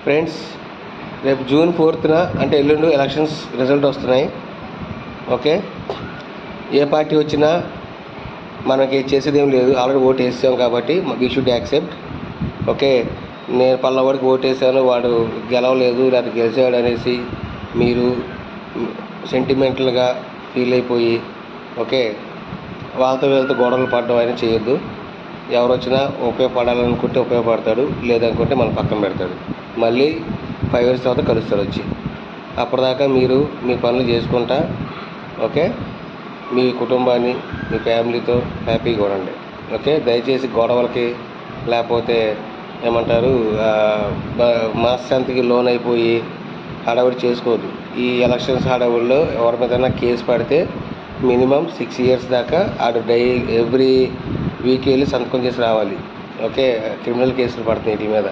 Friends, రేపు June 4th అంటే ఎల్లుండి ఎలక్షన్స్ రిజల్ట్ వస్తున్నాయి. ఓకే, ఏ పార్టీ వచ్చినా మనకి చేసేది ఏం లేదు. ఆల్రెడీ ఓటు వేసాం కాబట్టి వీ షుడ్ యాక్సెప్ట్. ఓకే, నేను పల్లవాడికి ఓటు వేసాను, వాడు గెలవలేదు లేకపోతే గెలిచాడు అనేసి మీరు సెంటిమెంటల్గా ఫీల్ అయిపోయి ఓకే వాళ్ళతో వీళ్ళతో గొడవలు పడడం అయినా చేయొద్దు. ఎవరు వచ్చినా ఉపయోగపడాలనుకుంటే ఉపయోగపడతాడు, లేదనుకుంటే మనం పక్కన పెడతాడు. మళ్ళీ 5 years తర్వాత కలుస్తాడు వచ్చి. అప్పటిదాకా మీరు మీ పనులు చేసుకుంటా ఓకే మీ కుటుంబాన్ని మీ ఫ్యామిలీతో హ్యాపీగా ఉండండి. ఓకే, దయచేసి గొడవలకి లేకపోతే ఏమంటారు మనశ్శాంతికి లోన్ అయిపోయి హడావుడి చేసుకోవద్దు. ఈ ఎలక్షన్స్ హడావుడిలో ఎవరి మీదైనా కేసు పడితే మినిమం 6 years దాకా ఆడు ఎవ్రీ వీక్ వెళ్ళి సంతకం చేసి రావాలి. ఓకే, క్రిమినల్ కేసులు పడుతున్నాయి వీటి మీద.